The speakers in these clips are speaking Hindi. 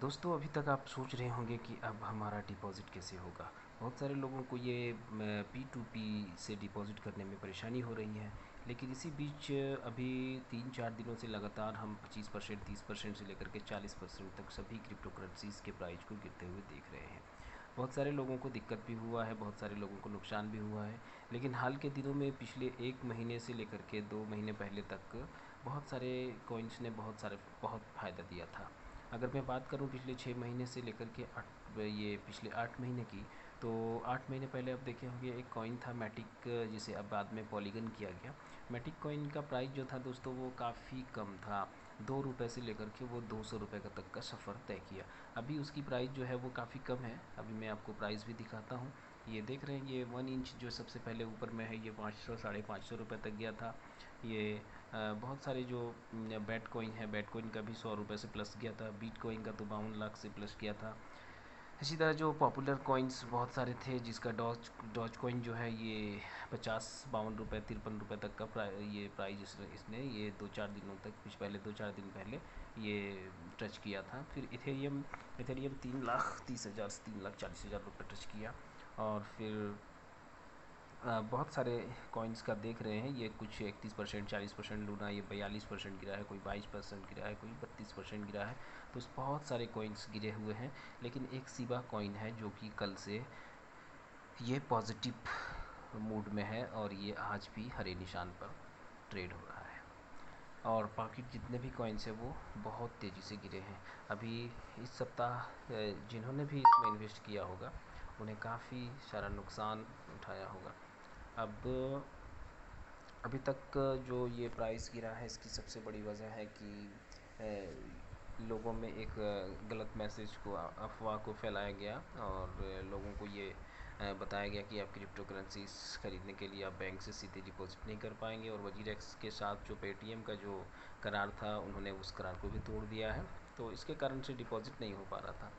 दोस्तों अभी तक आप सोच रहे होंगे कि अब हमारा डिपॉज़िट कैसे होगा। बहुत सारे लोगों को ये P2P से डिपॉज़िट करने में परेशानी हो रही है। लेकिन इसी बीच अभी 3-4 दिनों से लगातार हम 25%, 30% से लेकर के 40% तक सभी क्रिप्टो करेंसीज़ के प्राइस को गिरते हुए देख रहे हैं। बहुत सारे लोगों को दिक्कत भी हुआ है, बहुत सारे लोगों को नुकसान भी हुआ है। लेकिन हाल के दिनों में पिछले 1 महीने से लेकर के 2 महीने पहले तक बहुत सारे कॉइन्स ने बहुत फ़ायदा दिया था। अगर मैं बात करूं पिछले 6 महीने से लेकर के ये पिछले 8 महीने की, तो 8 महीने पहले आप देखे होंगे एक कॉइन था मैटिक, जिसे अब बाद में पॉलीगन किया गया। मैटिक कॉइन का प्राइस जो था दोस्तों वो काफ़ी कम था, 2 रुपये से लेकर के वो 200 रुपये का तक का सफ़र तय किया। अभी उसकी प्राइस जो है वो काफ़ी कम है। अभी मैं आपको प्राइस भी दिखाता हूँ। ये देख रहे हैं, ये 1 इंच जो सबसे पहले ऊपर में है ये 500 550 रुपये तक गया था। ये बहुत सारे जो बैट कॉइन है, बैट कॉइन का भी 100 रुपये से प्लस गया था। बीट कॉइन का तो 52 लाख से प्लस गया था। इसी तरह जो पॉपुलर कॉइन्स बहुत सारे थे, जिसका डॉज कॉइन जो है ये 50-52 रुपये 53 रुपये तक का ये प्राइस इसने ये 2-4 दिनों तक कुछ पहले 2-4 दिन पहले ये टच किया था। फिर इथेरियम इथेरियम 3,30,000 से 3,40,000 रुपये टच किया। और फिर बहुत सारे कॉइन्स का देख रहे हैं, ये कुछ 31%, 40% लूना, ये 42% गिरा है, कोई 22% गिरा है, कोई 32% गिरा है। तो बहुत सारे कॉइन्स गिरे हुए हैं। लेकिन एक सिबा कॉइन है जो कि कल से ये पॉजिटिव मूड में है और ये आज भी हरे निशान पर ट्रेड हो रहा है। और बाकी जितने भी कॉइन्स हैं वो बहुत तेज़ी से गिरे हैं। अभी इस सप्ताह जिन्होंने भी इसमें इन्वेस्ट किया होगा उन्हें काफ़ी सारा नुकसान उठाया होगा। अब अभी तक जो ये प्राइस गिरा है इसकी सबसे बड़ी वजह है कि लोगों में एक गलत मैसेज को, अफवाह को फैलाया गया और लोगों को ये बताया गया कि आप क्रिप्टो करेंसीज ख़रीदने के लिए आप बैंक से सीधे डिपॉजिट नहीं कर पाएंगे। और वजीरेक्स के साथ जो पेटीएम का जो करार था उन्होंने उस करार को भी तोड़ दिया है, तो इसके कारण से डिपॉजिट नहीं हो पा रहा था।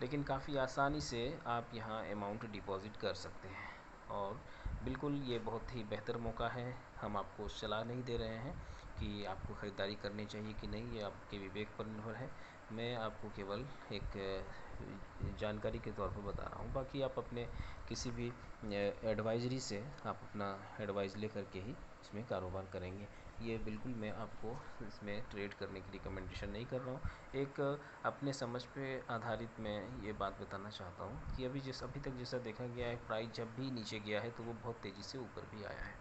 लेकिन काफ़ी आसानी से आप यहाँ अमाउंट डिपॉज़िट कर सकते हैं और बिल्कुल ये बहुत ही बेहतर मौका है। हम आपको सलाह नहीं दे रहे हैं कि आपको ख़रीदारी करनी चाहिए कि नहीं, ये आपके विवेक पर निर्भर है। मैं आपको केवल एक जानकारी के तौर पर बता रहा हूँ। बाकी आप अपने किसी भी एडवाइज़री से आप अपना एडवाइस ले करके ही इसमें कारोबार करेंगे। ये बिल्कुल मैं आपको इसमें ट्रेड करने की रिकमेंडेशन नहीं कर रहा हूँ। एक अपने समझ पे आधारित मैं ये बात बताना चाहता हूँ कि अभी तक जैसा देखा गया है, प्राइस जब भी नीचे गया है तो वो बहुत तेज़ी से ऊपर भी आया है।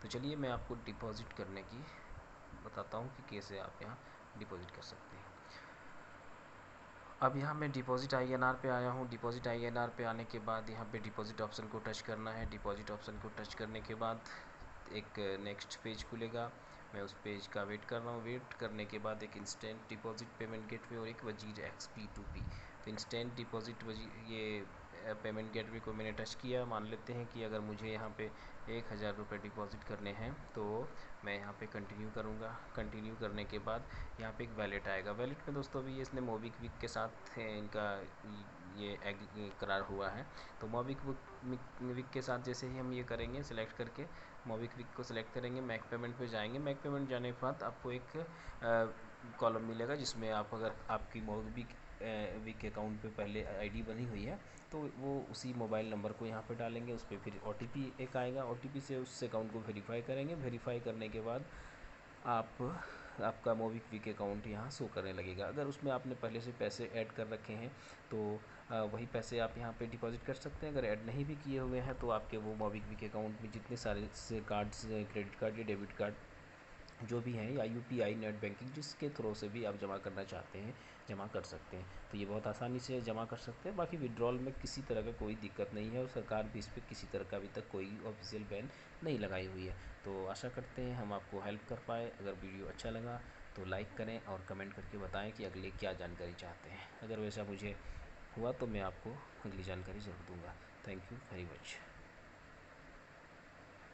तो चलिए मैं आपको डिपॉज़िट करने की बताता हूँ कि कैसे आप यहाँ डिपॉज़िट कर सकते हैं। अब यहाँ मैं डिपॉज़िट INR पे आया हूँ। डिपॉज़िट INR पे आने के बाद यहाँ पे डिपॉज़िट ऑप्शन को टच करना है। डिपॉज़िट ऑप्शन को टच करने के बाद एक नेक्स्ट पेज खुलेगा। मैं उस पेज का वेट कर रहा हूँ। वेट करने के बाद एक इंस्टेंट डिपॉज़िट पेमेंट गेटवे और एक वजीरेक्स P2P। तो इंस्टेंट डिपॉज़िट ये पेमेंट गेटवे को मैंने टच किया। मान लेते हैं कि अगर मुझे यहाँ पे 1,000 रुपये डिपॉज़िट करने हैं तो मैं यहाँ पे कंटिन्यू करूँगा। कंटिन्यू करने के बाद यहाँ पे एक वैलेट आएगा। वैलेट में दोस्तों अभी इसने मोबिक्विक के साथ इनका ये करार हुआ है। तो मोबिक्विक के साथ जैसे ही हम ये करेंगे, सिलेक्ट करके मोबिक्विक को सिलेक्ट करेंगे, मैक पेमेंट पे जाएंगे। मैक पेमेंट जाने के बाद आपको एक कॉलम मिलेगा जिसमें आप, अगर आपकी मोबिक्विक अकाउंट पे पहले ID बनी हुई है तो वो उसी मोबाइल नंबर को यहाँ पे डालेंगे। उस पर फिर OTP एक आएगा, OTP से उस अकाउंट को वेरीफाई करेंगे। वेरीफाई करने के बाद आपका मोबिक्विक अकाउंट यहाँ शो करने लगेगा। अगर उसमें आपने पहले से पैसे ऐड कर रखे हैं तो वही पैसे आप यहाँ पे डिपॉज़िट कर सकते हैं। अगर ऐड नहीं भी किए हुए हैं तो आपके वो मोबिक्विक अकाउंट में जितने सारे से कार्ड्स, क्रेडिट कार्ड या डेबिट कार्ड जो भी हैं, या UPI नेट बैंकिंग जिसके थ्रू से भी आप जमा करना चाहते हैं जमा कर सकते हैं। तो ये बहुत आसानी से जमा कर सकते हैं। बाकी विड्रॉल में किसी तरह का कोई दिक्कत नहीं है और सरकार भी इस पर किसी तरह का अभी तक कोई ऑफिशियल बैन नहीं लगाई हुई है। तो आशा करते हैं हम आपको हेल्प कर पाए। अगर वीडियो अच्छा लगा तो लाइक करें और कमेंट करके बताएं कि अगले क्या जानकारी चाहते हैं। अगर वैसा मुझे हुआ तो मैं आपको अगली जानकारी ज़रूर दूँगा। Thank you very much.